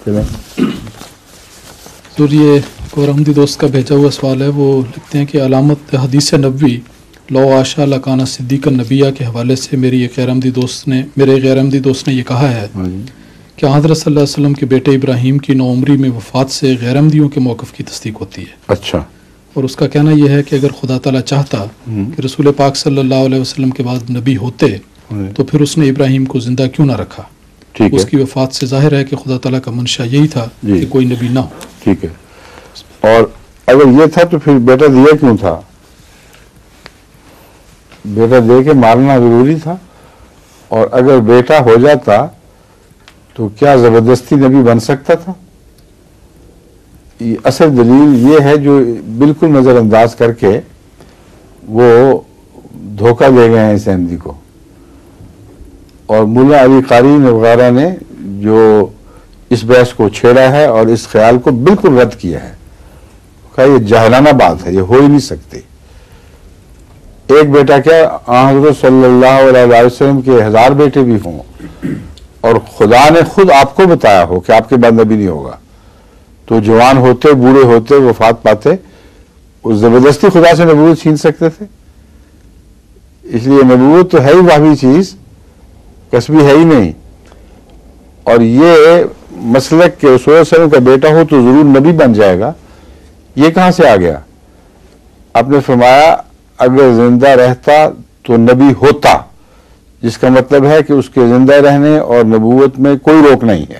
حضور یہ اور احمدی دوست کا بھیجا ہوا سوال ہے، وہ لکھتے ہیں کہ علامت حدیث نبوی لو عاشا لکانہ صدیق النبیہ کے حوالے سے میرے غیر احمدی دوست نے یہ کہا ہے کہ حضرت صلی اللہ علیہ وسلم کے بیٹے ابراہیم کی نوعمری میں وفات سے غیر احمدیوں کے موقف کی تصدیق ہوتی ہے. اچھا. اور اس کا کہنا یہ ہے کہ اگر خدا تعالیٰ چاہتا کہ رسول پاک صلی اللہ علیہ وسلم کے بعد نبی ہوتے تو پھر اس نے ابراہیم کو زندہ کیوں نہ رکھا؟ اس کی وفات سے ظاہر ہے کہ خدا تعالیٰ کا منشا یہی تھا کہ کوئی نبی نہ ہو. ٹھیک ہے. اور اگر یہ تھا تو پھر بیٹا دیا کیوں تھا؟ بیٹا دے کے مارنا ضروری تھا. اور اگر بیٹا ہو جاتا تو کیا زبردستی نبی بن سکتا تھا؟ اصل دلیل یہ ہے جو بالکل نظر انداز کر کے وہ دھوکہ دے گئے ہیں اس احمدی کو. اور ملا علی قاری وغیرہ نے جو اس بحث کو چھیڑا ہے اور اس خیال کو بالکل رد کیا ہے کہ یہ جاہلانہ بات ہے، یہ ہو ہی نہیں سکتی. ایک بیٹا کیا حضرت صلی اللہ علیہ وسلم کے 1000 بیٹے بھی ہوں اور خدا نے خود آپ کو بتایا ہو کہ آپ کے بعد نبی نہیں ہوگا، تو جوان ہوتے، بوڑھے ہوتے، وفات پاتے، اس زبردستی خدا سے نبوت چھین سکتے تھے؟ اس لیے نبوت تو ہے ہی واہی چیز، کسبی ہے ہی نہیں. اور یہ مسلک کہ رسول صلی اللہ علیہ وسلم کا بیٹا ہو تو ضرور نبی بن جائے گا، یہ کہاں سے آ گیا؟ آپ نے فرمایا اگر زندہ رہتا تو نبی ہوتا، جس کا مطلب ہے کہ اس کے زندہ رہنے اور نبوت میں کوئی روک نہیں ہے.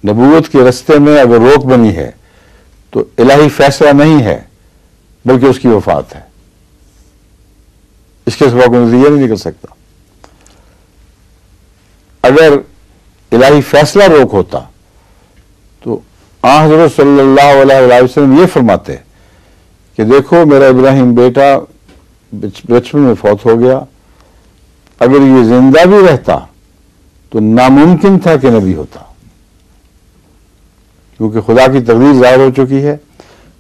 نبوت کے رستے میں اگر روک بنی ہے تو الہی فیصلہ نہیں ہے بلکہ اس کی وفات ہے. اس کے سوا کوئی نتیجہ نہیں نکل سکتا. اگر الہی فیصلہ روک ہوتا تو حضرت صلی اللہ علیہ وسلم یہ فرماتے کہ دیکھو میرا ابراہیم بیٹا بچپن میں فوت ہو گیا، اگر یہ زندہ بھی رہتا تو ناممکن تھا کہ نبی ہوتا، کیونکہ خدا کی تقدیر ظاہر ہو چکی ہے،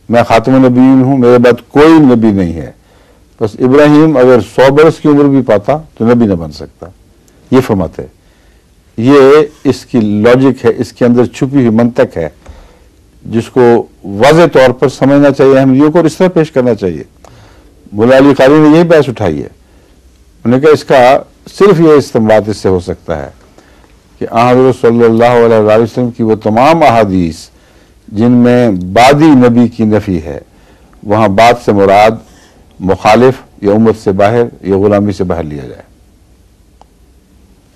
میں خاتم النبیین ہوں، میرے بعد کوئی نبی نہیں ہے. بس ابراہیم اگر 100 برس کی عمر بھی پاتا تو نبی نہ بن سکتا. یہ فرماتے. یہ اس کی لاجک ہے، اس کے اندر چھپی ہوئی منطق ہے جس کو واضح طور پر سمجھنا چاہیے احمدیوں کو اور اس طرح پیش کرنا چاہیے. مولا علی قاری نے یہی بحث اٹھائی ہے. انہوں نے کہا اس کا صرف یہ استنباط اس سے ہو سکتا ہے کہ حضرت صلی اللہ علیہ وسلم کی وہ تمام احادیث جن میں بعدی نبی کی نفی ہے، وہاں بعد سے مراد مخالف یا امت سے باہر یا غلامی سے باہر لیا جائے.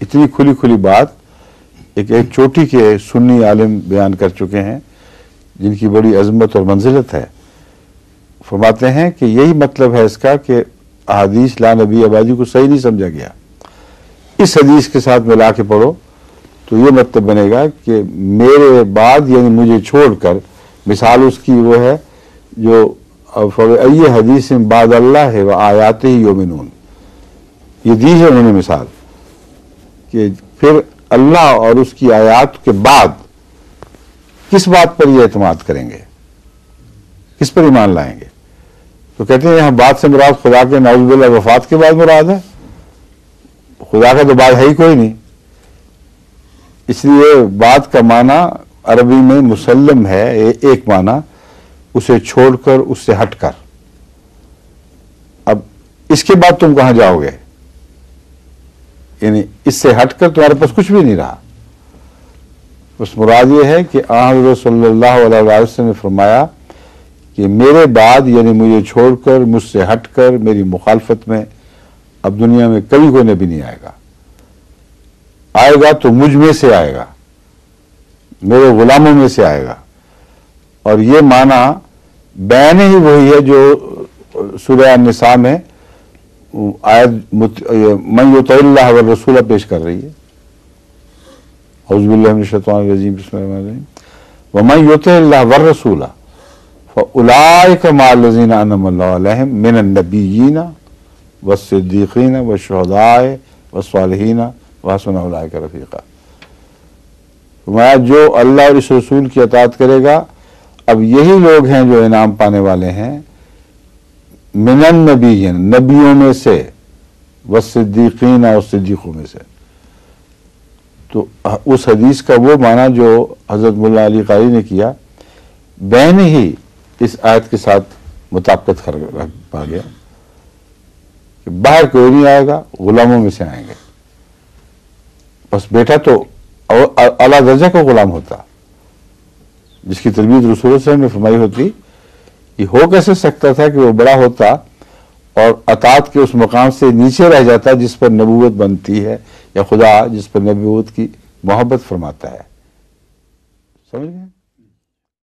اتنی کھلی کھلی بات ایک چوٹی کے سنی عالم بیان کر چکے ہیں جن کی بڑی عظمت اور منزلت ہے. فرماتے ہیں کہ یہی مطلب ہے اس کا کہ احادیث لا نبی آبادی کو صحیح نہیں سمجھا گیا. اس حدیث کے ساتھ ملا کے پڑھو تو یہ مطلب بنے گا کہ میرے بعد یعنی مجھے چھوڑ کر، مثال اس کی وہ ہے جو یہ حدیث بعد اللہ ہے وہ آیات ہی یومنون، یہ دی ہے انہوں نے مثال کہ پھر اللہ اور اس کی آیات کے بعد کس بات پر یہ اعتماد کریں گے، کس پر ایمان لائیں گے. تو کہتے ہیں یہاں بات سے مراد خدا کے نعوذ باللہ وفات کے بعد مراد ہے. خدا کا تو بعد ہے ہی کوئی نہیں. اس لیے بات کا معنی عربی میں مسلم ہے، ایک معنی اسے چھوڑ کر، اس سے ہٹ کر. اب اس کے بعد تم کہاں جاؤ گے؟ یعنی اس سے ہٹ کر تمہارے پاس کچھ بھی نہیں رہا. بس مراد یہ ہے کہ حضرت صلی اللہ علیہ وسلم نے فرمایا کہ میرے بعد یعنی مجھے چھوڑ کر، مجھ سے ہٹ کر، میری مخالفت میں اب دنیا میں کبھی کوئی نبی نہیں آئے گا. آئے گا تو مجھ میں سے آئے گا، میرے غلاموں میں سے آئے گا. اور یہ معنی بیان ہی وہی ہے جو سورہ النساء میں آیت من یطع اللہ والرسول پیش کر رہی ہے. اعوذ باللہ من الشیطان الرجیم، بسم اللہ الرحمن الرحیم. ومن یطع اللہ والرسول فاولئک مع الذین انعم اللہ علیہم من النبیین والصدیقین والشہداء والصالحین وحسن اولئک رفیقا. فرمایا جو اللہ اور اس رسول کی اطاعت کرے گا، اب یہی لوگ ہیں جو انعام پانے والے ہیں، من النبیین نبیوں میں سے، والصدیقین اور صدیقوں میں سے. تو اس حدیث کا وہ معنی جو حضرت مولانا علی قاری نے کیا بین ہی اس آیت کے ساتھ مطابقت رکھ پا گیا کہ باہر کوئی نہیں آئے گا، غلاموں میں سے آئیں گے. بس بیٹا تو اعلیٰ درجہ کا غلام ہوتا جس کی تربیت رسول اللہ صلی اللہ علیہ وسلم نے فرمائی ہوتی. یہ ہو کیسے سکتا تھا کہ وہ بڑا ہوتا اور اطاعت کے اس مقام سے نیچے رہ جاتا جس پر نبوت بنتی ہے یا خدا جس پر نبوت کی محبت فرماتا ہے. سمجھ گئے؟